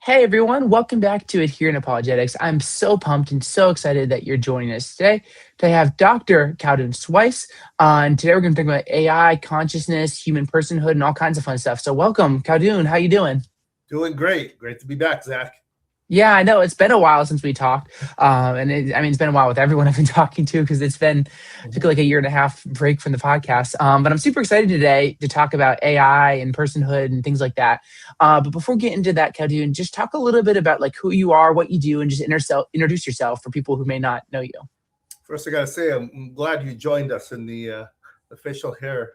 Hey everyone, welcome back to Adherent Apologetics. I'm so pumped and so excited that you're joining us today. Today I have Dr. Khaldoun Sweis, and today we're going to talk about AI, consciousness, human personhood, and all kinds of fun stuff. So welcome, Khaldoun. How you doing? Doing great. Great to be back, Zach. Yeah, I know it's been a while since we talked, it's been a while with everyone I've been talking to because took like a year and a half break from the podcast. But I'm super excited today to talk about AI and personhood and things like that. But before getting into that, Khaldun, just talk a little bit about like who you are, what you do, and just introduce yourself for people who may not know you. First, I got to say, I'm glad you joined us in the facial hair.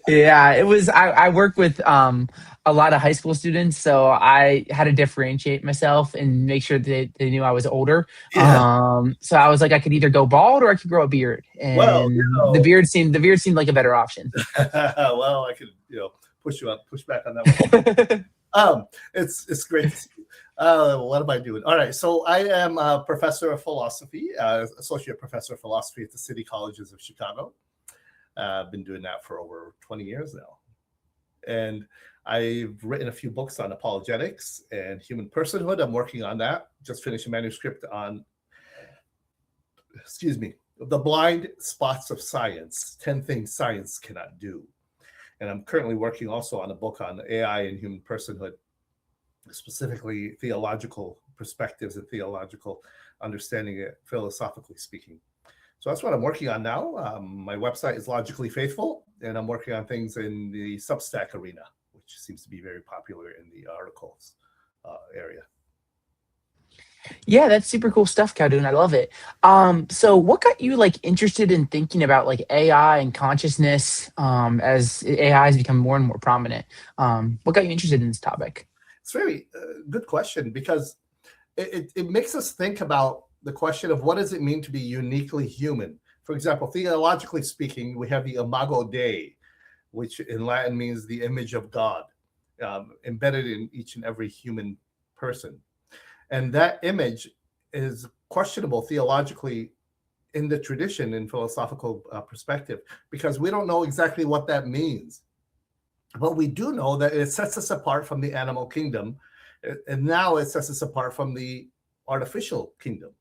Yeah, it was. I work with a lot of high school students, so I had to differentiate myself and make sure that they knew I was older. Yeah. So I was like, I could either go bald or I could grow a beard, Well, and the beard seemed like a better option. well, I could push back on that one. It's great to see you. What am I doing? All right, so I am a professor of philosophy, associate professor of philosophy at the City Colleges of Chicago. I've been doing that for over 20 years now. And I've written a few books on apologetics and human personhood. I'm working on that. Just finished a manuscript on, excuse me, the blind spots of science, 10 things science cannot do. And I'm currently working also on a book on AI and human personhood, specifically theological perspectives and theological understanding it, philosophically speaking. So that's what I'm working on now. My website is Logically Faithful, and I'm working on things in the Substack arena, which seems to be very popular in the articles area. Yeah, that's super cool stuff, Khaldun. I love it. So what got you like interested in thinking about like AI and consciousness as AI has become more and more prominent? What got you interested in this topic? It's a very good question because it makes us think about the question of what does it mean to be uniquely human? For example, theologically speaking, we have the imago Dei, which in Latin means the image of God, embedded in each and every human person. And that image is questionable theologically in the tradition, in philosophical perspective, because we don't know exactly what that means. But we do know that it sets us apart from the animal kingdom, and now it sets us apart from the artificial kingdom.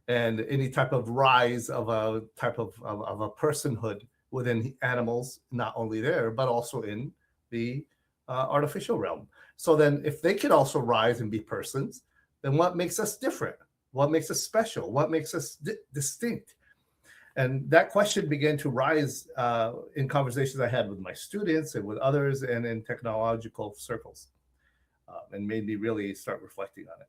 And any type of rise of a type of a personhood within animals, not only there, but also in the artificial realm. So then if they could also rise and be persons, then what makes us different? What makes us special? What makes us distinct? And that question began to rise in conversations I had with my students and with others and in technological circles, and made me really start reflecting on it.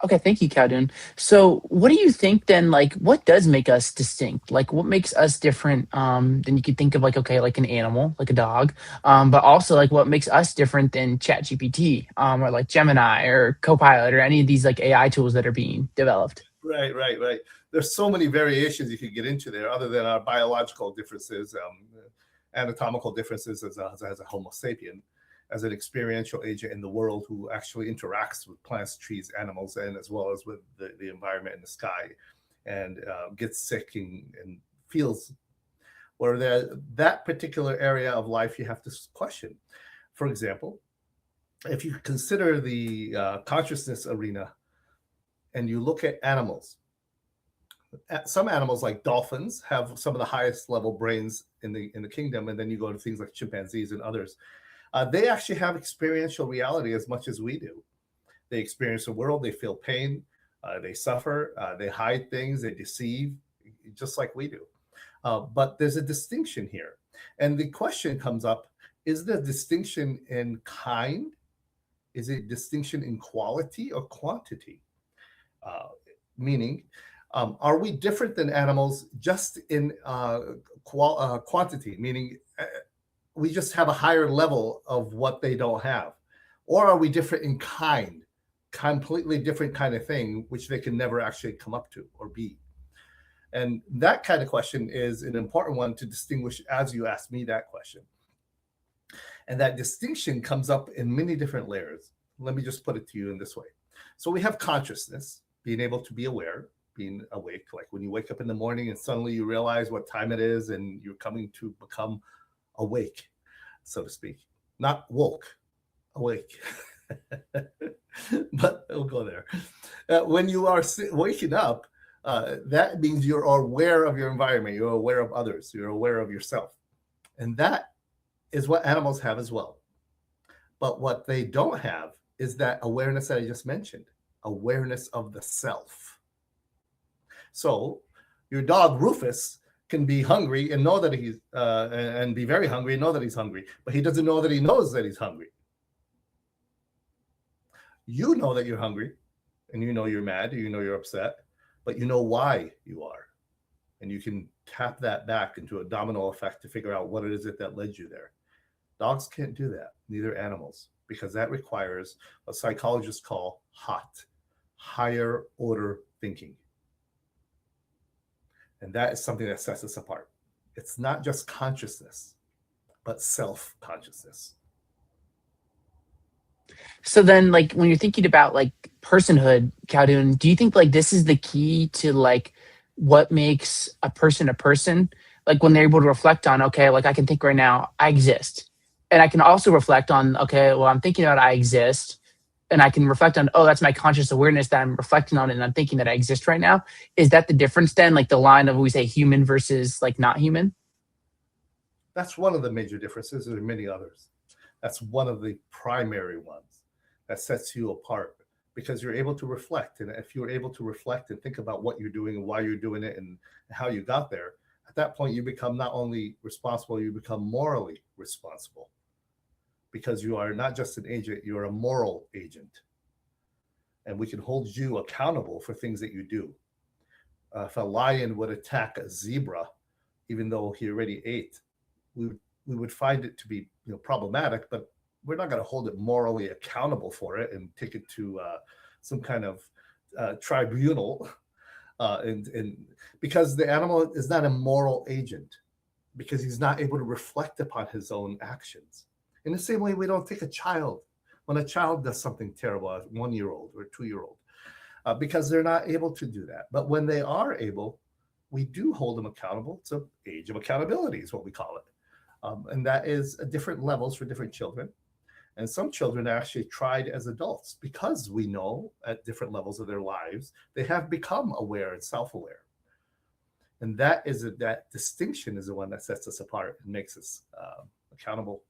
Okay, thank you, Khaldun. So what do you think then, like what does make us distinct? Like what makes us different than you could think of like, okay, like an animal, like a dog, but also like what makes us different than ChatGPT or like Gemini or Copilot or any of these like AI tools that are being developed? Right. There's so many variations you could get into there, other than our biological differences, anatomical differences as a Homo sapien, as an experiential agent in the world who actually interacts with plants, trees, animals, and as well as with the environment in the sky, and gets sick and feels where that particular area of life you have to question. For example, if you consider the consciousness arena and you look at animals, some animals like dolphins have some of the highest level brains in the kingdom, and then you go to things like chimpanzees and others. They actually have experiential reality as much as we do. They experience the world, they feel pain, they suffer, they hide things, they deceive, just like we do. But there's a distinction here. And the question comes up, is the distinction in kind? Is it distinction in quality or quantity? Meaning, are we different than animals just in quantity? Meaning, we just have a higher level of what they don't have, or are we different in kind, completely different kind of thing which they can never actually come up to or be? And that kind of question is an important one to distinguish as you ask me that question. And that distinction comes up in many different layers. Let me just put it to you in this way. So we have consciousness, being able to be aware, being awake, like when you wake up in the morning and suddenly you realize what time it is and you're coming to become awake, so to speak, not woke. awake. But we'll go there. When you are waking up, that means you're aware of your environment, you're aware of others, you're aware of yourself. And that is what animals have as well. But what they don't have is that awareness that I just mentioned, awareness of the self. So your dog Rufus can be hungry and know that he's and be very hungry and know that he's hungry, but he doesn't know that he knows that he's hungry. You know that you're hungry, and you know you're mad, you know you're upset, but you know why you are, and you can tap that back into a domino effect to figure out what it is that led you there. Dogs can't do that, neither animals, because that requires what psychologists call HOT, higher order thinking. And that is something that sets us apart. It's not just consciousness, but self-consciousness. So then, like, when you're thinking about like personhood, Khaldoun, do you think like this is the key to like what makes a person a person? Like when they're able to reflect on, okay, like I can think right now, I exist, and I can also reflect on, okay, well, I'm thinking about I exist, and I can reflect on, oh, that's my conscious awareness that I'm reflecting on, and I'm thinking that I exist right now. Is that the difference then? Like the line of when we say human versus like not human? That's one of the major differences. There are many others. That's one of the primary ones that sets you apart because you're able to reflect. And if you're able to reflect and think about what you're doing and why you're doing it and how you got there, at that point, you become not only responsible, you become morally responsible because you are not just an agent, you're a moral agent. And we can hold you accountable for things that you do. If a lion would attack a zebra, even though he already ate, we would find it to be problematic, but we're not going to hold it morally accountable for it and take it to some kind of tribunal, and because the animal is not a moral agent, because he's not able to reflect upon his own actions. In the same way, we don't take a child when a child does something terrible, a 1-year-old or 2-year-old, because they're not able to do that. But when they are able, we do hold them accountable. It's an age of accountability is what we call it. And that is different levels for different children. And some children are actually tried as adults because we know at different levels of their lives, they have become aware and self-aware. And that distinction is the one that sets us apart and makes us accountable.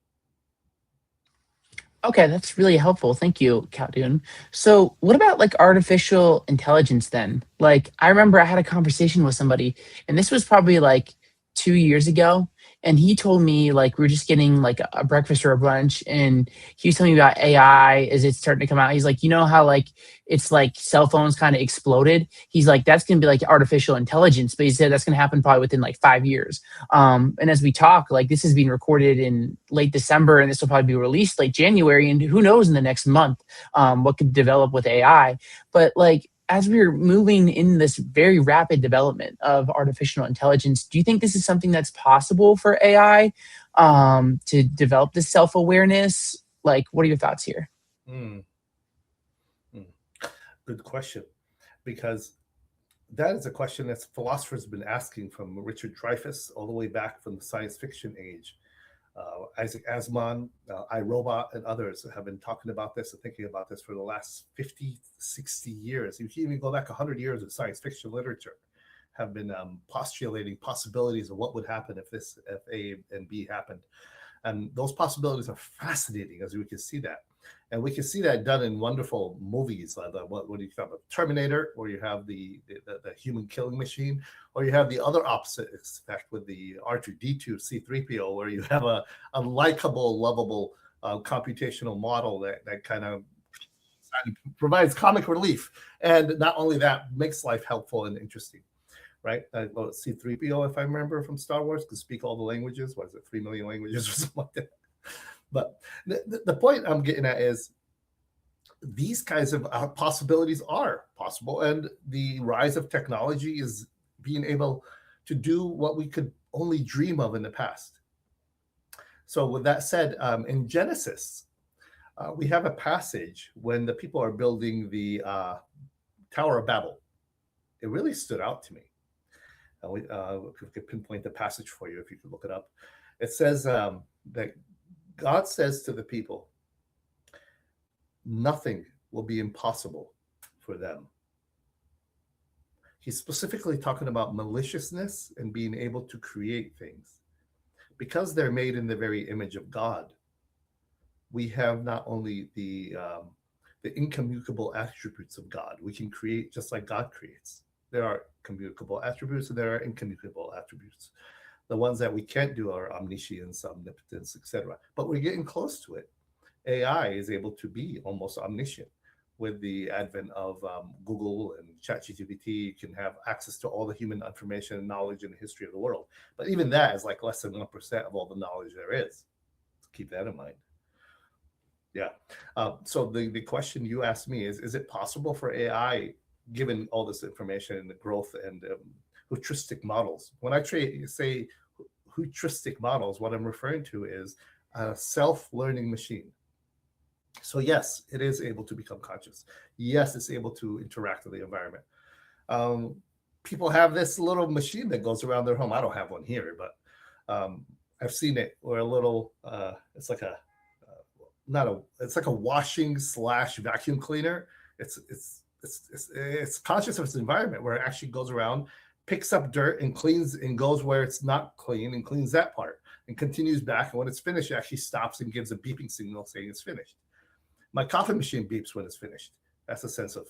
Okay, that's really helpful. Thank you, Khaldoun. So, what about like artificial intelligence then? Like, I remember I had a conversation with somebody, and this was probably like 2 years ago. And he told me like we were just getting like a breakfast or a brunch, and he was telling me about AI as it's starting to come out. He's like, you know how like it's like cell phones kind of exploded. He's like, that's gonna be like artificial intelligence, but he said that's gonna happen probably within like 5 years. And as we talk, like this is being recorded in late December, and this will probably be released late January. And who knows in the next month what could develop with AI. But like as we're moving in this very rapid development of artificial intelligence, do you think this is something that's possible for AI to develop this self awareness? Like, what are your thoughts here? Mm, mm. Good question, because that is a question that philosophers have been asking from Richard Dreyfuss all the way back from the science fiction age. Isaac Asimov, iRobot, and others have been talking about this and thinking about this for the last 50, 60 years. You can even go back 100 years of science fiction literature have been postulating possibilities of what would happen if A and B happened. And those possibilities are fascinating as we can see that. And we can see that done in wonderful movies like what do you call it, Terminator, where you have the human killing machine, or you have the other opposite effect with the R2D2 C3PO, where you have a likable, lovable computational model that kind of provides comic relief. And not only that, makes life helpful and interesting. Right? C3PO, if I remember from Star Wars, could speak all the languages. What is it, 3 million languages or something like that? But the point I'm getting at is these kinds of possibilities are possible. And the rise of technology is being able to do what we could only dream of in the past. So with that said, in Genesis, we have a passage when the people are building the Tower of Babel. It really stood out to me. We could pinpoint the passage for you if you could look it up. It says that God says to the people, nothing will be impossible for them. He's specifically talking about maliciousness and being able to create things. Because they're made in the very image of God, we have not only the incommunicable attributes of God. We can create just like God creates. There are communicable attributes and there are incommunicable attributes. The ones that we can't do are omniscience, omnipotence, etc. But we're getting close to it. AI is able to be almost omniscient. With the advent of Google and ChatGPT, you can have access to all the human information and knowledge in the history of the world. But even that is like less than 1% of all the knowledge there is. So keep that in mind. Yeah. So the question you asked me is it possible for AI, given all this information and the growth and heuristic models? When I say heuristic models, what I'm referring to is a self-learning machine. So yes, it is able to become conscious. Yes, it's able to interact with the environment. People have this little machine that goes around their home. I don't have one here, but I've seen it where a little, it's like it's like a washing / vacuum cleaner. It's conscious of its environment, where it actually goes around, picks up dirt and cleans, and goes where it's not clean and cleans that part and continues back. And when it's finished, it actually stops and gives a beeping signal saying it's finished. My coffee machine beeps when it's finished. That's a sense of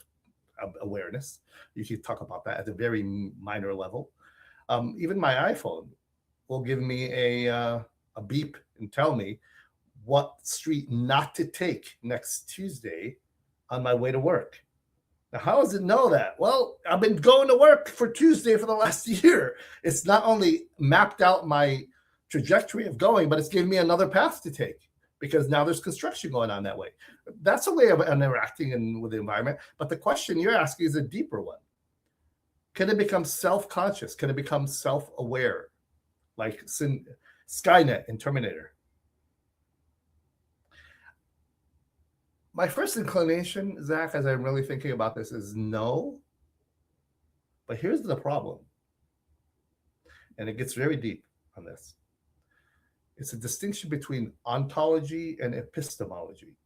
awareness. You can talk about that at a very minor level. Even my iPhone will give me a beep and tell me what street not to take next Tuesday on my way to work. Now, how does it know that? Well, I've been going to work for Tuesday for the last year. It's not only mapped out my trajectory of going, but it's giving me another path to take, because now there's construction going on that way. That's a way of interacting with the environment. But the question you're asking is a deeper one. Can it become self-conscious? Can it become self-aware? Like Skynet in Terminator. My first inclination, Zach, as I'm really thinking about this, is no. But here's the problem. And it gets very deep on this. It's a distinction between ontology and epistemology.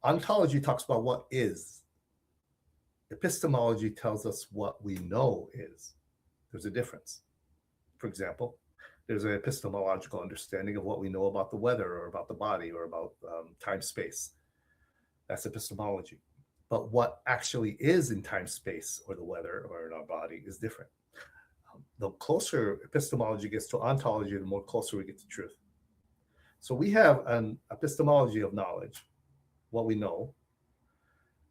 Ontology talks about what is. Epistemology tells us what we know is. There's a difference. For example, there's an epistemological understanding of what we know about the weather or about the body or about time space. That's epistemology. But what actually is in time space or the weather or in our body is different. The closer epistemology gets to ontology, the more closer we get to truth. So we have an epistemology of knowledge, what we know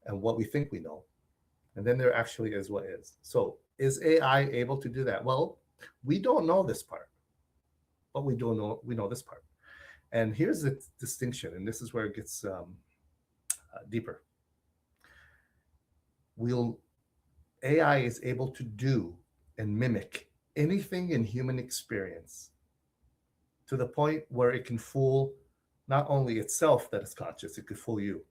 and what we think we know. And then there actually is what is. So is AI able to do that? Well, we don't know this part, but we know this part. And here's the distinction, and this is where it gets deeper. AI is able to do and mimic anything in human experience to the point where it can fool not only itself that is conscious, it could fool you.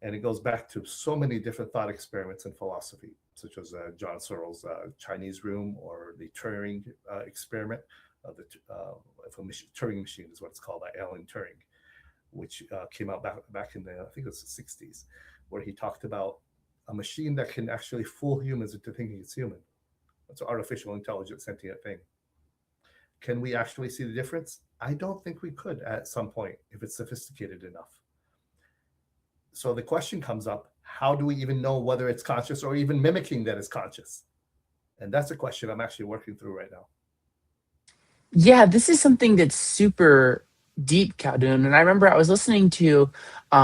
And it goes back to so many different thought experiments in philosophy, such as John Searle's Chinese room, or the Turing experiment. Turing machine is what it's called, by Alan Turing, which came out back in the, I think it was the 60s, where he talked about a machine that can actually fool humans into thinking it's human. That's an artificial intelligent sentient thing. Can we actually see the difference? I don't think we could at some point if it's sophisticated enough. So the question comes up, how do we even know whether it's conscious or even mimicking that it's conscious? And that's a question I'm actually working through right now. Yeah, this is something that's super deep, Khaldoun. And I remember I was listening to,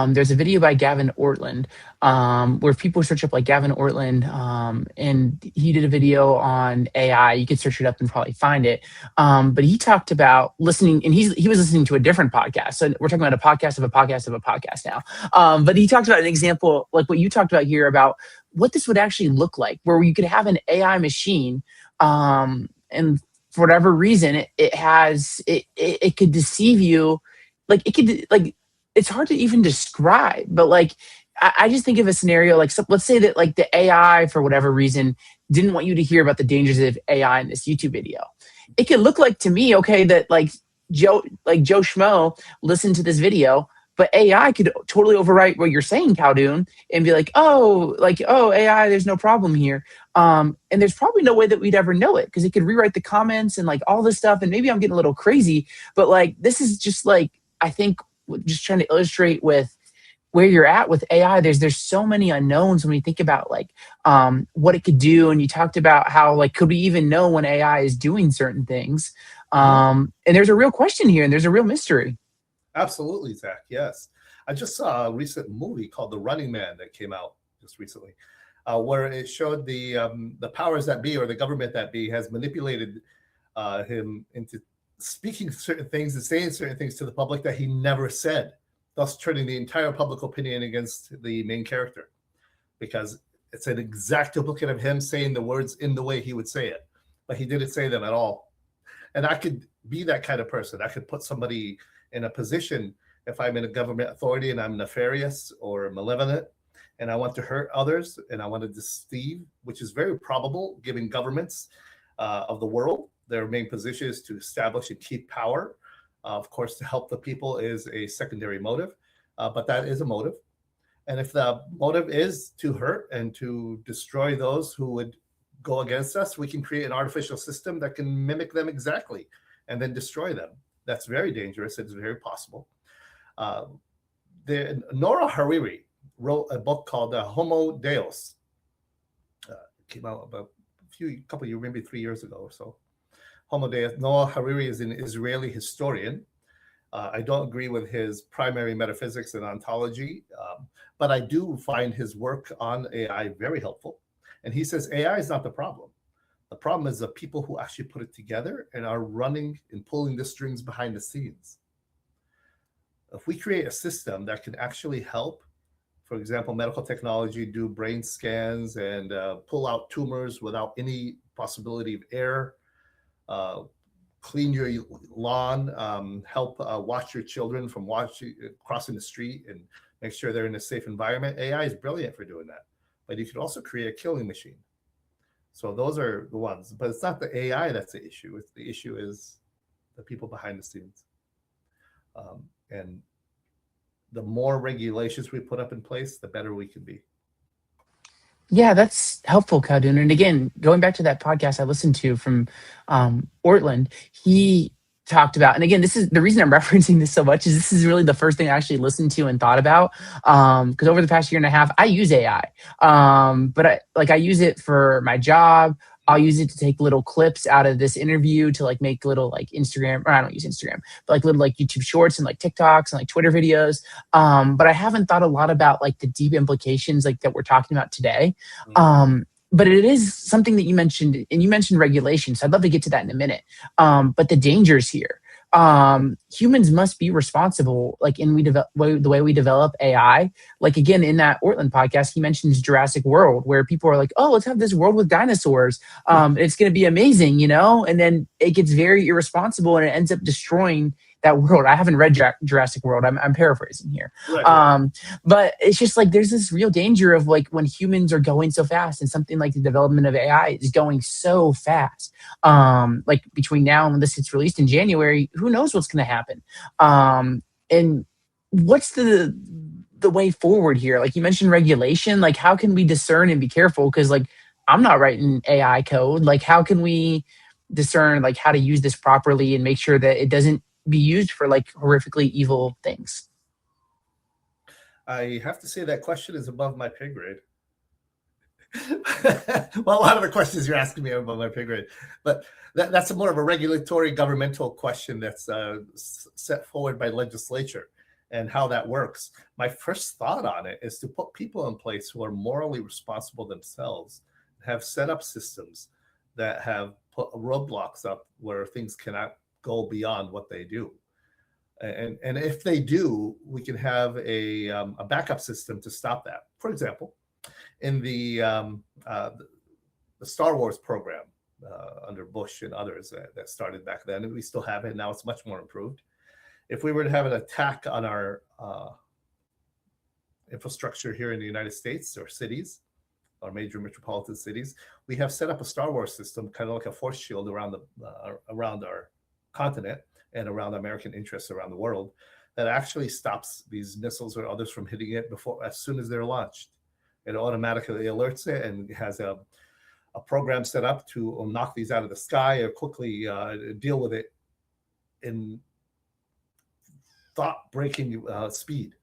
there's a video by Gavin Ortland, where people search up like Gavin Ortland, and he did a video on AI. You could search it up and probably find it. But he talked about listening, and he was listening to a different podcast. So we're talking about a podcast of a podcast of a podcast now. But he talked about an example, like what you talked about here, about what this would actually look like, where you could have an AI machine, and for whatever reason, it could deceive you. Like it could, like, it's hard to even describe, but like, I just think of a scenario, like, so let's say that like the AI, for whatever reason, didn't want you to hear about the dangers of AI in this YouTube video. It could look like to me, okay, that like Joe Schmo listen to this video, but AI could totally overwrite what you're saying, Khaldun, and be like, oh, AI, there's no problem here. And there's probably no way that we'd ever know it because it could rewrite the comments and like all this stuff. And maybe I'm getting a little crazy, but like this is just like I think just trying to illustrate with where you're at with AI. There's so many unknowns when we think about like what it could do. And you talked about how like could we even know when AI is doing certain things? And there's a real question here, and there's a real mystery. Absolutely, Zach. Yes. I just saw a recent movie called The Running Man that came out just recently, where it showed the powers that be or the government that be has manipulated him into speaking certain things and saying certain things to the public that he never said, thus turning the entire public opinion against the main character, because it's an exact duplicate of him saying the words in the way he would say it, but he didn't say them at all. And I could be that kind of person. I could put somebody in a position if I'm in a government authority and I'm nefarious or malevolent and I want to hurt others and I want to deceive, which is very probable given governments of the world. Their main position is to establish and keep power. Of course, to help the people is a secondary motive, but that is a motive. And if the motive is to hurt and to destroy those who would go against us, we can create an artificial system that can mimic them exactly and then destroy them. That's very dangerous. It's very possible. Nora Hariri wrote a book called Homo Deus. It came out about a couple of years, maybe 3 years ago or so. Homo Deus. Noah Hariri is an Israeli historian. I don't agree with his primary metaphysics and ontology, but I do find his work on AI very helpful. And he says AI is not the problem. The problem is the people who actually put it together and are running and pulling the strings behind the scenes. If we create a system that can actually help, for example, medical technology, do brain scans and pull out tumors without any possibility of error, clean your lawn, help watch your children from crossing the street and make sure they're in a safe environment. AI is brilliant for doing that, but you could also create a killing machine. So those are the ones, but it's not the AI that's the issue. The issue is the people behind the scenes. And the more regulations we put up in place, the better we can be. Yeah, that's helpful, Khaldun. And again, going back to that podcast I listened to from Ortland, he talked about, and again, this is the reason I'm referencing this so much is this is really the first thing I actually listened to and thought about. Because over the past year and a half, I use AI, but I use it for my job. I'll use it to take little clips out of this interview to like make little like Instagram, or I don't use Instagram, but like little like YouTube shorts and like TikToks and like Twitter videos. But I haven't thought a lot about like the deep implications like that we're talking about today. But it is something that you mentioned, and you mentioned regulation. So I'd love to get to that in a minute. But the dangers here, humans must be responsible, like the way we develop AI. Like again, in that Ortland podcast, he mentions Jurassic World, where people are like, "Oh, let's have this world with dinosaurs. It's going to be amazing," And then it gets very irresponsible, and it ends up destroying that world. I haven't read Jurassic World. I'm paraphrasing here. Right. But it's just like there's this real danger of like when humans are going so fast and something like the development of AI is going so fast. Like between now and when this gets released in January, who knows what's going to happen? And what's the way forward here? Like you mentioned regulation, like how can we discern and be careful? Because like I'm not writing AI code. Like how can we discern like how to use this properly and make sure that it doesn't be used for like horrifically evil things? I have to say that question is above my pay grade. Well, a lot of the questions you're asking me are above my pay grade, but that's more of a regulatory governmental question that's set forward by legislature and how that works. My first thought on it is to put people in place who are morally responsible themselves, have set up systems that have put roadblocks up where things cannot go beyond what they do. And if they do, we can have a backup system to stop that. For example, in the Star Wars program under Bush and others that started back then, and we still have it now, it's much more improved. If we were to have an attack on our infrastructure here in the United States or cities, or major metropolitan cities, we have set up a Star Wars system, kind of like a force shield around our continent, and around American interests around the world that actually stops these missiles or others from hitting it before, as soon as they're launched. It automatically alerts it and has a program set up to knock these out of the sky or quickly deal with it in thought-breaking speed.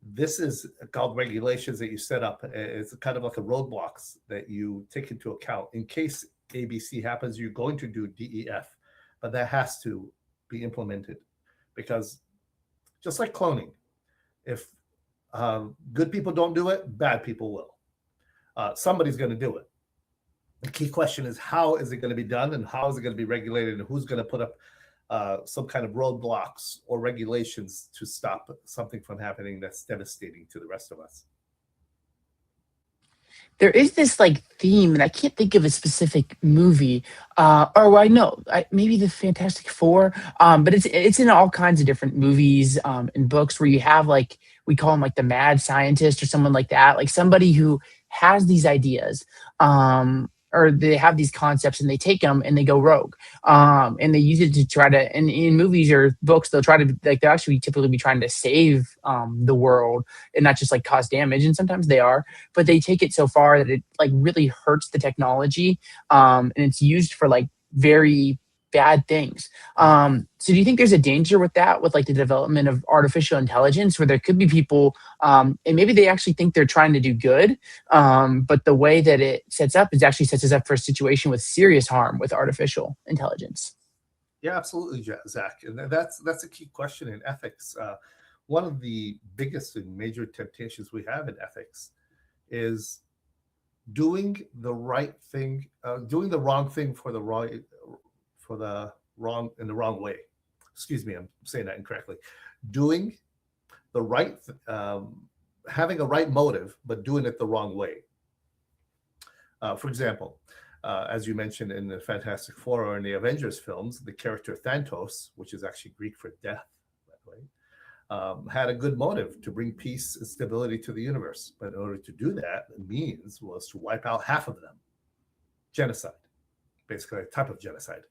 This is called regulations that you set up. It's kind of like a roadblocks that you take into account in case ABC happens. You're going to do DEF, but that has to be implemented, because just like cloning, if good people don't do it, bad people will. Somebody's going to do it. The key question is, how is it going to be done, and how is it going to be regulated, and who's going to put up some kind of roadblocks or regulations to stop something from happening that's devastating to the rest of us. There is this like theme, and I can't think of a specific movie. Or I know, maybe the Fantastic Four. But it's in all kinds of different movies and books where you have like, we call them like the mad scientist or someone like that, like somebody who has these ideas. Or they have these concepts and they take them and they go rogue, and they use it to try to, and in movies or books they'll try to, like, they'll actually typically be trying to save the world and not just like cause damage, and sometimes they are, but they take it so far that it like really hurts the technology, and it's used for like very bad things. So do you think there's a danger with that, with like the development of artificial intelligence, where there could be people, and maybe they actually think they're trying to do good, but the way that it sets up is actually sets us up for a situation with serious harm with artificial intelligence? Yeah, absolutely, Zach. And that's a key question in ethics. One of the biggest and major temptations we have in ethics is doing the right thing, doing the wrong thing for the wrong in the wrong way. Excuse me, I'm saying that incorrectly. Doing the right, having a right motive, but doing it the wrong way. For example, as you mentioned in the Fantastic Four or in the Avengers films, the character Thanos, which is actually Greek for death, by the way, had a good motive to bring peace and stability to the universe. But in order to do that, the means was to wipe out half of them. Genocide, basically a type of genocide.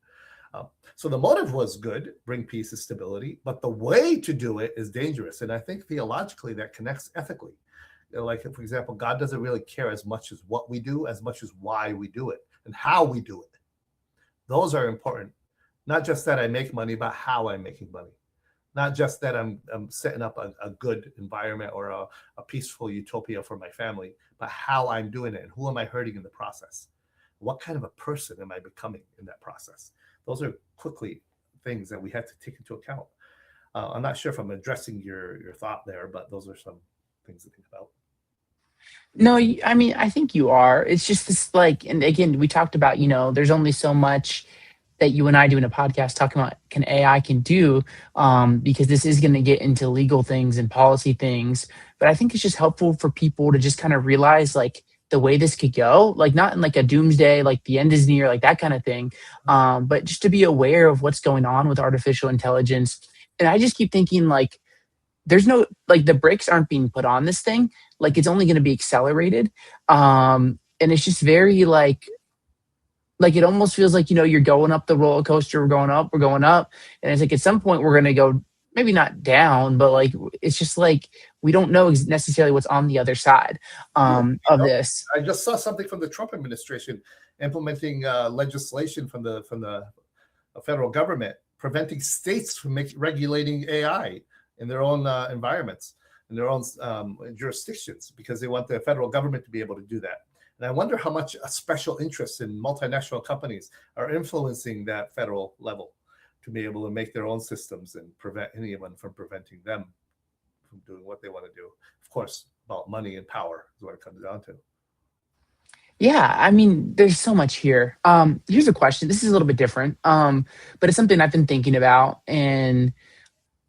So the motive was good, bring peace and stability, but the way to do it is dangerous. And I think theologically that connects ethically. Like, for example, God doesn't really care as much as what we do, as much as why we do it and how we do it. Those are important. Not just that I make money, but how I'm making money. Not just that I'm setting up a good environment or a peaceful utopia for my family, but how I'm doing it and who am I hurting in the process? What kind of a person am I becoming in that process? Those are quickly things that we have to take into account. I'm not sure if I'm addressing your thought there, but those are some things to think about. No, I mean, I think you are. It's just this like, and again, we talked about, there's only so much that you and I do in a podcast talking about AI can do, because this is going to get into legal things and policy things. But I think it's just helpful for people to just kind of realize like the way this could go, like not in like a doomsday, like the end is near, like that kind of thing, but just to be aware of what's going on with artificial intelligence. And I just keep thinking like, there's no, like the brakes aren't being put on this thing. Like it's only going to be accelerated. And it's just very like it almost feels like, you're going up the roller coaster, we're going up. And it's like, at some point we're going to go, maybe not down, but like, it's just like, we don't know necessarily what's on the other side of this. I just saw something from the Trump administration implementing legislation from the federal government, preventing states from regulating AI in their own environments, in their own jurisdictions, because they want the federal government to be able to do that. And I wonder how much a special interest in multinational companies are influencing that federal level to be able to make their own systems and prevent anyone from preventing them from doing what they want to do. Of course, about money and power is what it comes down to. Yeah, I mean, there's so much here. Here's a question. This is a little bit different, but it's something I've been thinking about. And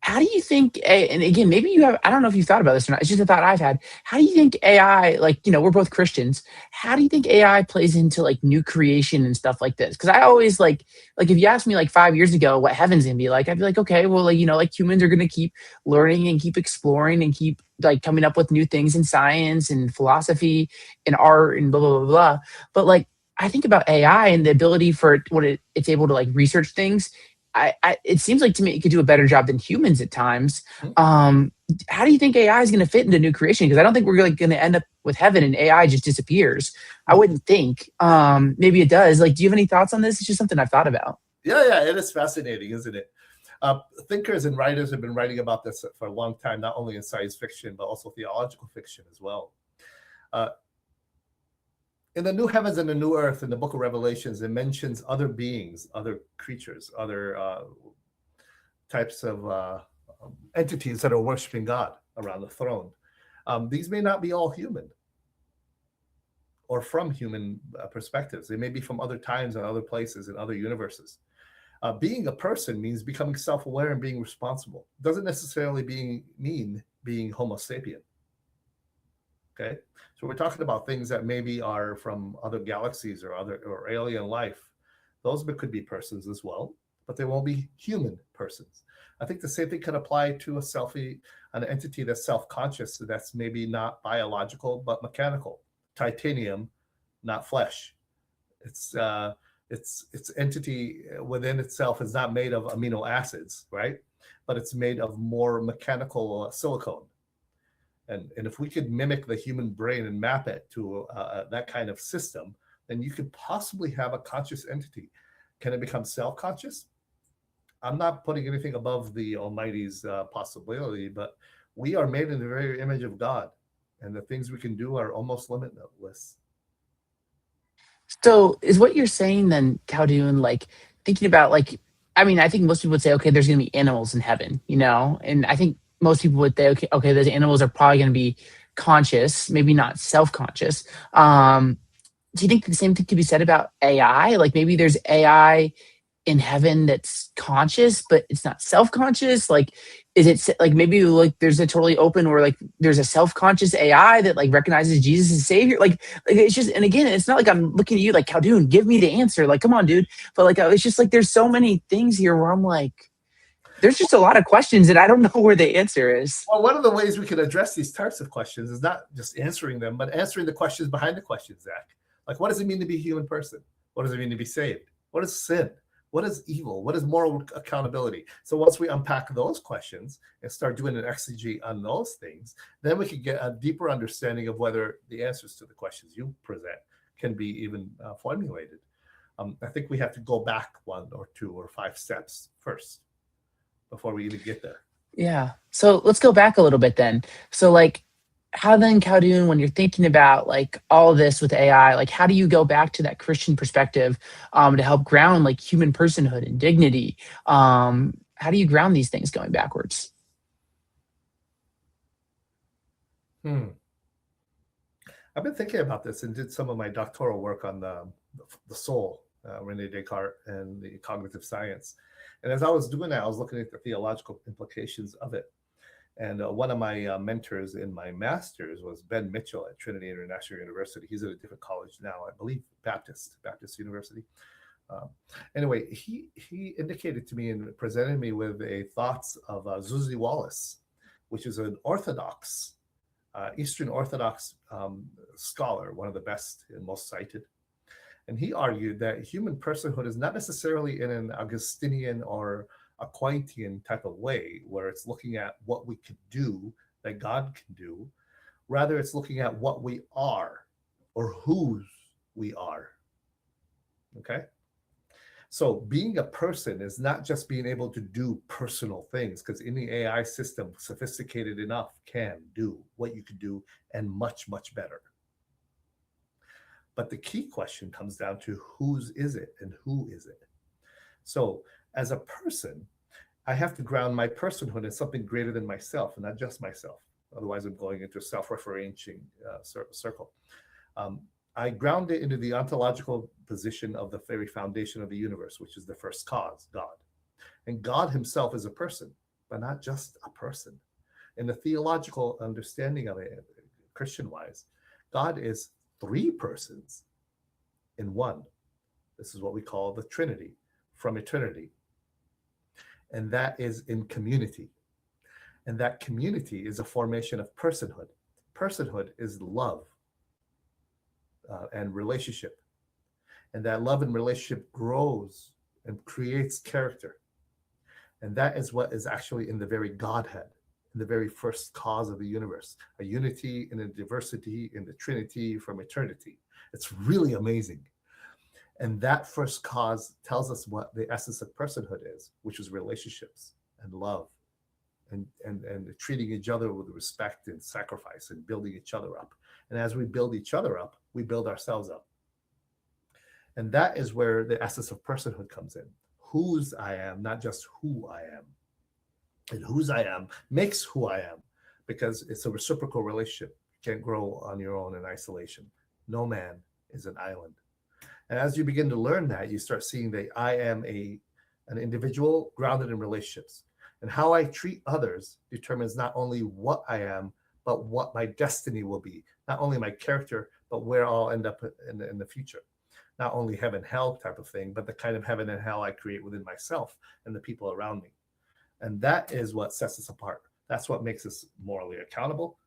how do you think, and again, maybe you have, I don't know if you've thought about this or not, it's just a thought I've had. How do you think AI, like, we're both Christians. How do you think AI plays into like new creation and stuff like this? Because I always like if you asked me like 5 years ago what heaven's gonna be like, I'd be like, okay, well, like, like humans are gonna keep learning and keep exploring and keep like coming up with new things in science and philosophy and art and blah, blah, blah, blah. But like, I think about AI and the ability for it's able to like research things. it seems like to me it could do a better job than humans at times. Hmm? How do you think AI is going to fit into new creation? Because I don't think we're like going to end up with heaven and AI just disappears. I wouldn't think. Maybe it does. Like, do you have any thoughts on this? It's just something I've thought about. Yeah, it is fascinating, isn't it? Thinkers and writers have been writing about this for a long time, not only in science fiction, but also theological fiction as well. In the new heavens and the new earth, in the book of Revelations, it mentions other beings, other creatures, other types of entities that are worshiping God around the throne. These may not be all human or from human perspectives. They may be from other times and other places and other universes. Being a person means becoming self-aware and being responsible. It doesn't necessarily mean being Homo sapien. Okay, so we're talking about things that maybe are from other galaxies or alien life. Those could be persons as well, but they won't be human persons. I think the same thing can apply to an entity that's self-conscious, that's maybe not biological but mechanical. Titanium, not flesh. Its entity within itself is not made of amino acids, right? But it's made of more mechanical silicone. And if we could mimic the human brain and map it to that kind of system, then you could possibly have a conscious entity. Can it become self-conscious? I'm not putting anything above the Almighty's possibility, but we are made in the very image of God, and the things we can do are almost limitless. So is what you're saying then, Khaldun, like thinking about like, I mean, I think most people would say, okay, there's going to be animals in heaven, you know, and I think most people would say, okay, those animals are probably going to be conscious, maybe not self-conscious. Do you think the same thing could be said about AI? Like maybe there's AI in heaven that's conscious, but it's not self-conscious? Like, is it like maybe like there's a totally open where like there's a self-conscious AI that like recognizes Jesus as Savior? Like it's just, and again, it's not like I'm looking at you like, Khaldun, give me the answer. Like, come on, dude. But like, it's just like there's so many things here where I'm like, there's just a lot of questions and I don't know where the answer is. Well, one of the ways we can address these types of questions is not just answering them, but answering the questions behind the questions, Zach. Like, what does it mean to be a human person? What does it mean to be saved? What is sin? What is evil? What is moral accountability? So once we unpack those questions and start doing an exegy on those things, then we can get a deeper understanding of whether the answers to the questions you present can be even formulated. I think we have to go back 1 or 2 or 5 steps first before we even get there. Yeah. So let's go back a little bit then. So like how then, Khaldun, when you're thinking about like all this with AI, like how do you go back to that Christian perspective to help ground like human personhood and dignity? How do you ground these things going backwards? I've been thinking about this and did some of my doctoral work on the soul, Rene Descartes, and the cognitive science. And as I was doing that, I was looking at the theological implications of it. And one of my mentors in my master's was Ben Mitchell at Trinity International University. He's at a different college now, I believe Baptist University. Anyway, he indicated to me and presented me with a thoughts of Zuzi Wallace, which is an Orthodox, Eastern Orthodox scholar, one of the best and most cited. And he argued that human personhood is not necessarily in an Augustinian or Aquinean type of way, where it's looking at what we could do that God can do. Rather, it's looking at what we are or whose we are. Okay? So being a person is not just being able to do personal things, because any AI system sophisticated enough can do what you could do and much, much better. But the key question comes down to whose is it and who is it? So as a person, I have to ground my personhood in something greater than myself and not just myself. Otherwise, I'm going into a self-referencing circle. I ground it into the ontological position of the very foundation of the universe, which is the first cause, God. And God himself is a person, but not just a person. In the theological understanding of it, Christian-wise, God is 3 persons in one. This is what we call the Trinity from eternity. And that is in community. And that community is a formation of personhood. Personhood is love and relationship. And that love and relationship grows and creates character. And that is what is actually in the very Godhead, in the very first cause of the universe, a unity and a diversity in the Trinity from eternity. It's really amazing. And that first cause tells us what the essence of personhood is, which is relationships and love and treating each other with respect and sacrifice and building each other up. And as we build each other up, we build ourselves up. And that is where the essence of personhood comes in. Whose I am, not just who I am. And whose I am makes who I am, because it's a reciprocal relationship. You can't grow on your own in isolation. No man is an island. And as you begin to learn that, you start seeing that I am an individual grounded in relationships. And how I treat others determines not only what I am, but what my destiny will be. Not only my character, but where I'll end up in the future. Not only heaven, hell type of thing, but the kind of heaven and hell I create within myself and the people around me. And that is what sets us apart. That's what makes us morally accountable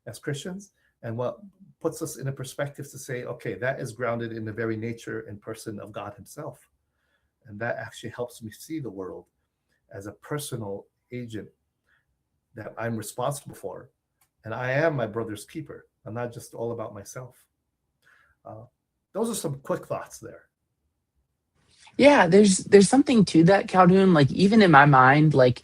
as Christians, and what puts us in a perspective to say, okay, that is grounded in the very nature and person of God himself. And that actually helps me see the world as a personal agent that I'm responsible for. And I am my brother's keeper. I'm not just all about myself. Those are some quick thoughts there. Yeah, there's something to that, Khaldoun. Like even in my mind, like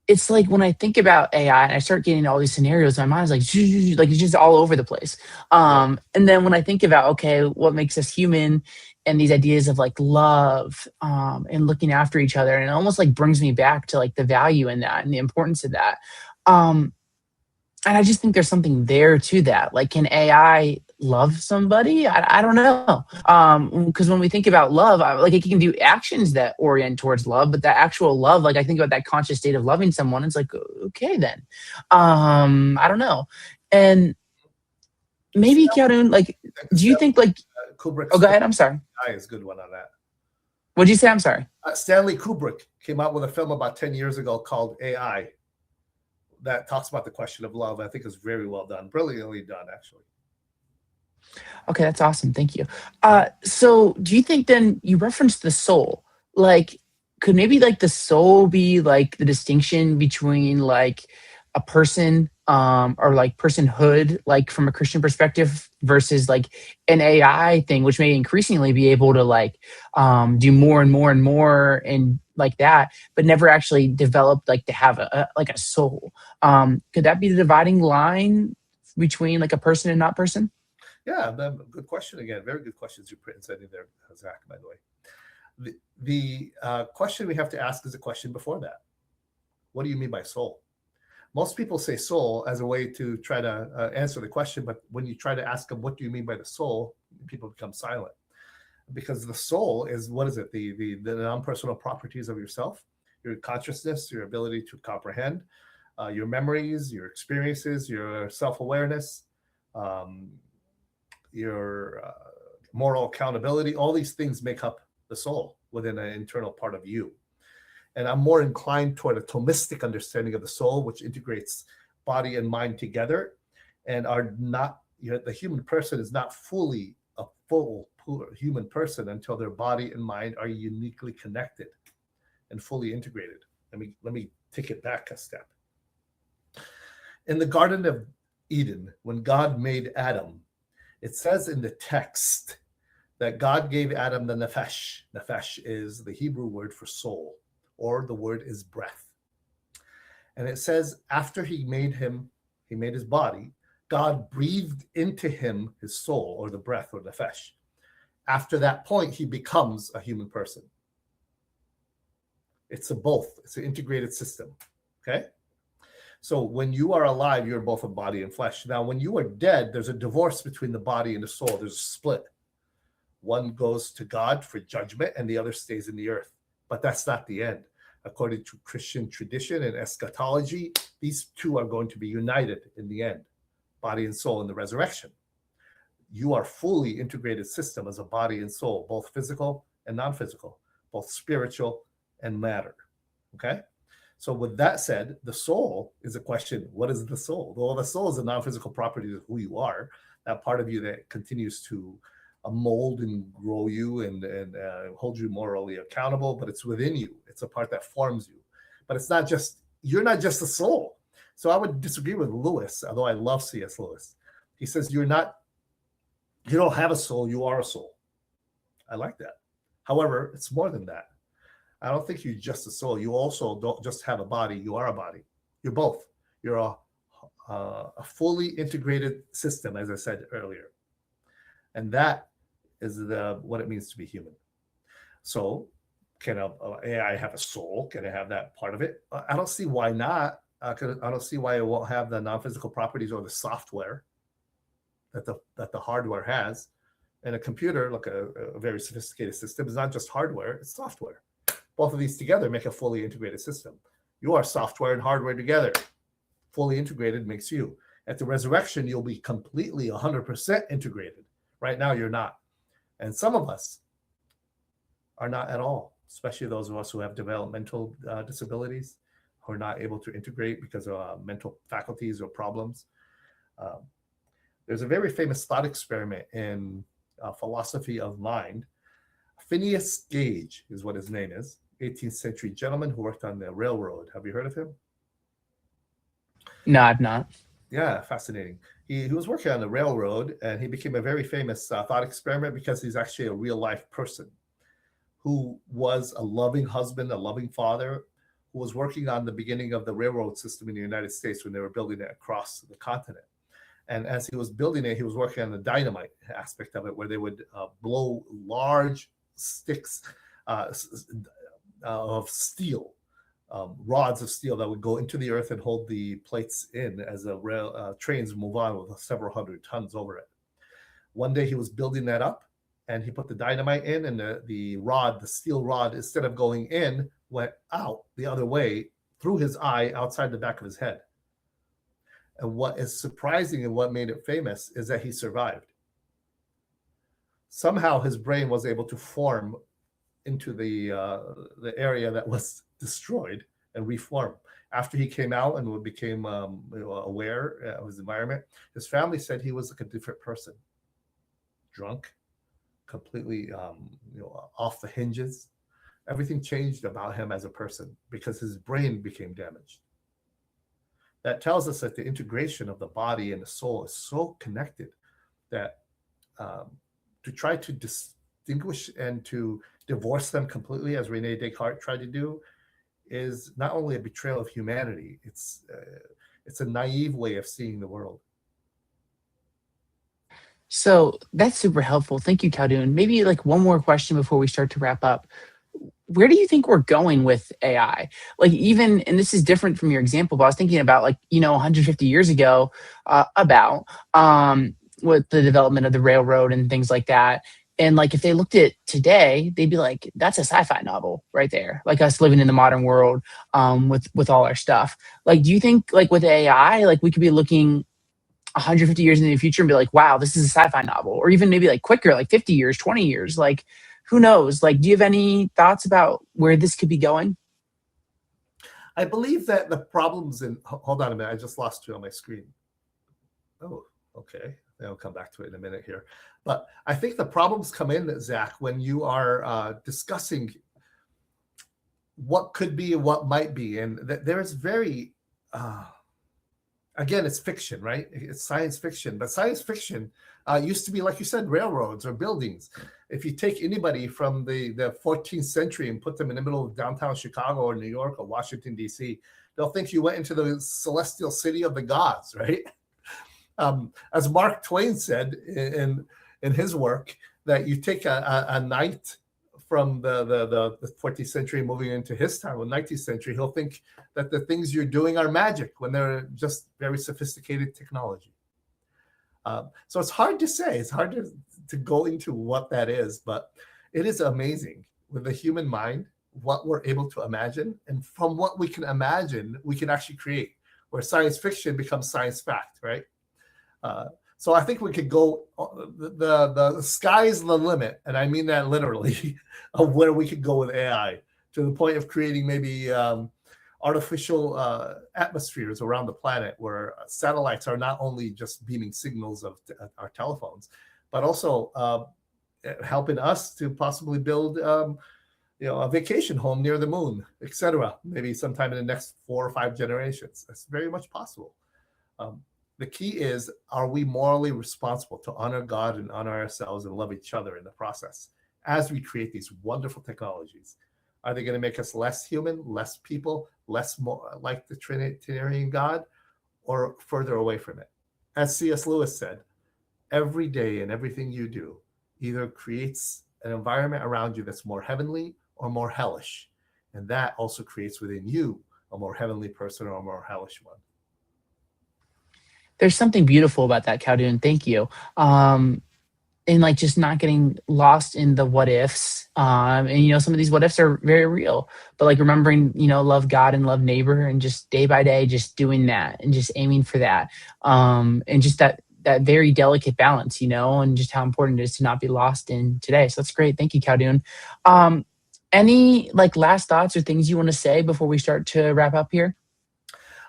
it's like when I think about AI and I start getting all these scenarios, my mind's like, like it's just all over the place. Yeah. And then when I think about, okay, what makes us human and these ideas of like love, and looking after each other, and it almost like brings me back to like the value in that and the importance of that. Um, and I just think there's something there to that. Like, can AI love somebody? I don't know. Because when we think about love, like it can do actions that orient towards love, but that actual love, like I think about that conscious state of loving someone, it's like, okay, then. I don't know. And maybe, Karen, like, do you think like, oh, Kubrick's go ahead. I'm sorry. AI is a good one on that. What'd you say? I'm sorry. Stanley Kubrick came out with a film about 10 years ago called AI that talks about the question of love. I think it's very well done, brilliantly done, actually. Okay, that's awesome. Thank you. So do you think then you referenced the soul? Like, could maybe like the soul be like the distinction between like a person, or like personhood, like from a Christian perspective versus like an AI thing, which may increasingly be able to like do more and more and more and like that, but never actually developed like to have like a soul. Could that be the dividing line between like a person and not person? Yeah, good question again. Very good questions you presented there, Zach, by the way. The question we have to ask is a question before that. What do you mean by soul? Most people say soul as a way to try to answer the question, but when you try to ask them, what do you mean by the soul? People become silent. Because the soul is, what is it? The non-personal properties of yourself, your consciousness, your ability to comprehend, your memories, your experiences, your self-awareness, your moral accountability. All these things make up the soul within an internal part of you. And I'm more inclined toward a Thomistic understanding of the soul, which integrates body and mind together, and are not, the human person is not fully a full human person until their body and mind are uniquely connected and fully integrated. Let me take it back a step. In the Garden of Eden, when God made Adam, it says in the text that God gave Adam the nefesh. Nefesh is the Hebrew word for soul, or the word is breath. And it says after he made his body, God breathed into him his soul, or the breath, or nefesh. After that point, he becomes a human person. It's a both. It's an integrated system. Okay? So when you are alive, you're both a body and flesh. Now, when you are dead, there's a divorce between the body and the soul. There's a split. One goes to God for judgment, and the other stays in the earth. But that's not the end. According to Christian tradition and eschatology, these two are going to be united in the end, body and soul in the resurrection. You are fully integrated system as a body and soul, both physical and non-physical, both spiritual and matter. Okay? So with that said, the soul is a question. What is the soul? Well, the soul is a non-physical property of who you are, that part of you that continues to mold and grow you and hold you morally accountable, but it's within you. It's a part that forms you. but you're not just a soul. So I would disagree with Lewis, although I love C.S. Lewis. He says you don't have a soul, you are a soul. I like that. However, it's more than that. I don't think you're just a soul. You also don't just have a body, you are a body. You're both. You're a fully integrated system, as I said earlier. And that is what it means to be human. So can a AI have a soul? Can it have that part of it? I don't see why not. I don't see why it won't have the non-physical properties or the software that the hardware has. And a computer, like a very sophisticated system, is not just hardware, it's software. Both of these together make a fully integrated system. You are software and hardware together. Fully integrated makes you. At the resurrection, you'll be completely 100% integrated. Right now, you're not. And some of us are not at all, especially those of us who have developmental disabilities, who are not able to integrate because of mental faculties or problems. There's a very famous thought experiment in philosophy of mind. Phineas Gage is what his name is, 18th century gentleman who worked on the railroad. Have you heard of him? No, I've not. Yeah, fascinating. He was working on the railroad, and he became a very famous thought experiment because he's actually a real life person who was a loving husband, a loving father, who was working on the beginning of the railroad system in the United States when they were building it across the continent. And as he was building it, he was working on the dynamite aspect of it, where they would blow large sticks of steel, rods of steel that would go into the earth and hold the plates in as the trains move on with several hundred tons over it. One day he was building that up, and he put the dynamite in, and the steel rod, instead of going in, went out the other way through his eye outside the back of his head. And what is surprising and what made it famous is that he survived. Somehow his brain was able to form into the area that was destroyed and reform. After he came out and became aware of his environment, his family said he was like a different person, drunk, completely off the hinges. Everything changed about him as a person because his brain became damaged. That tells us that the integration of the body and the soul is so connected that to try to distinguish and to divorce them completely, as Rene Descartes tried to do, is not only a betrayal of humanity, it's a naive way of seeing the world. So that's super helpful. Thank you, Khaldoun. Maybe like one more question before we start to wrap up. Where do you think we're going with AI? Like even, and this is different from your example, but I was thinking about 150 years ago about with the development of the railroad and things like that. And like if they looked at today, they'd be like, that's a sci-fi novel right there. Like us living in the modern world with all our stuff. Like, do you think like with AI, like we could be looking 150 years in the future and be like, wow, this is a sci-fi novel, or even maybe like quicker, like 50 years, 20 years, like who knows? Like, do you have any thoughts about where this could be going? I believe that the problems hold on a minute, I just lost you on my screen. Oh, okay. I'll come back to it in a minute here. But I think the problems come in, Zach, when you are discussing what could be and what might be. And there's very, again, it's fiction, right? It's science fiction. But science fiction used to be, like you said, railroads or buildings. If you take anybody from the 14th century and put them in the middle of downtown Chicago or New York or Washington, D.C., they'll think you went into the celestial city of the gods, right? As Mark Twain said in his work, that you take a knight from the 14th century moving into his time, the 19th century, he'll think that the things you're doing are magic when they're just very sophisticated technology. So it's hard to say. It's hard to go into what that is, but it is amazing with the human mind, what we're able to imagine. And from what we can imagine, we can actually create, where science fiction becomes science fact, right? So I think we could go, the sky's the limit, and I mean that literally, of where we could go with AI, to the point of creating maybe artificial atmospheres around the planet, where satellites are not only just beaming signals of our telephones, but also helping us to possibly build a vacation home near the moon, etc. Maybe sometime in the next 4 or 5 generations. That's very much possible. Um, the key is, are we morally responsible to honor God and honor ourselves and love each other in the process as we create these wonderful technologies? Are they going to make us less human, less people, less more like the Trinitarian God, or further away from it? As C.S. Lewis said, every day and everything you do either creates an environment around you that's more heavenly or more hellish. And that also creates within you a more heavenly person or a more hellish one. There's something beautiful about that, Khaldoun. Thank you. And like just not getting lost in the what ifs. And some of these what ifs are very real, but like remembering, love God and love neighbor, and just day by day, just doing that and just aiming for that. And just that very delicate balance, and just how important it is to not be lost in today. So that's great. Thank you, Khaldoun. Any like last thoughts or things you want to say before we start to wrap up here?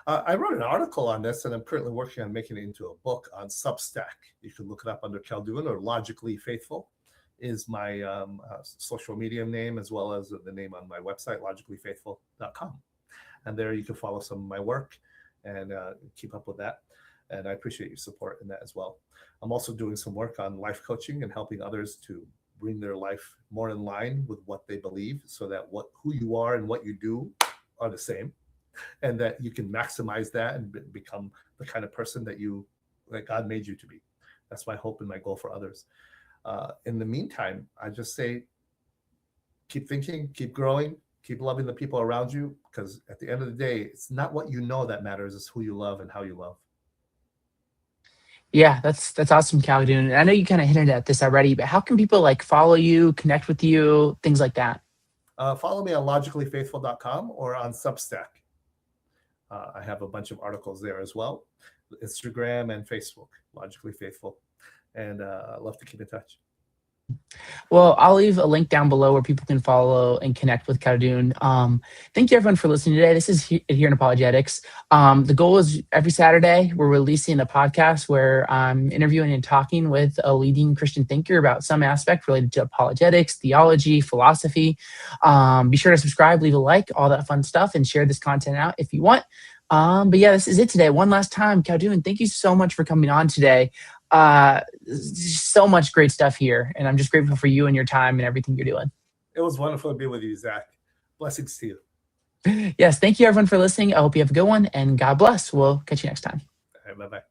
I wrote an article on this, and I'm currently working on making it into a book on Substack. You can look it up under Khaldoun, or Logically Faithful is my social media name, as well as the name on my website, logicallyfaithful.com. And there you can follow some of my work and keep up with that. And I appreciate your support in that as well. I'm also doing some work on life coaching and helping others to bring their life more in line with what they believe, so that who you are and what you do are the same, and that you can maximize that and become the kind of person that God made you to be. That's my hope and my goal for others. In the meantime, I just say, keep thinking, keep growing, keep loving the people around you, because at the end of the day, it's not what you know that matters, it's who you love and how you love. Yeah, that's awesome, Khaldoun. I know you kind of hinted at this already, but how can people like follow you, connect with you, things like that? Follow me on logicallyfaithful.com or on Substack. I have a bunch of articles there as well. Instagram and Facebook, Logically Faithful. And I'd love to keep in touch. Well, I'll leave a link down below where people can follow and connect with Khaldoun. Thank you, everyone, for listening today. This is Adherent Apologetics. The goal is every Saturday, we're releasing a podcast where I'm interviewing and talking with a leading Christian thinker about some aspect related to apologetics, theology, philosophy. Be sure to subscribe, leave a like, all that fun stuff, and share this content out if you want. But yeah, this is it today. One last time, Khaldoun, thank you so much for coming on today. So much great stuff here, and I'm just grateful for you and your time and everything you're doing. It was wonderful to be with you, Zach. Blessings to you. Yes, thank you everyone for listening. I hope you have a good one, and God bless. We'll catch you next time. All right, bye-bye.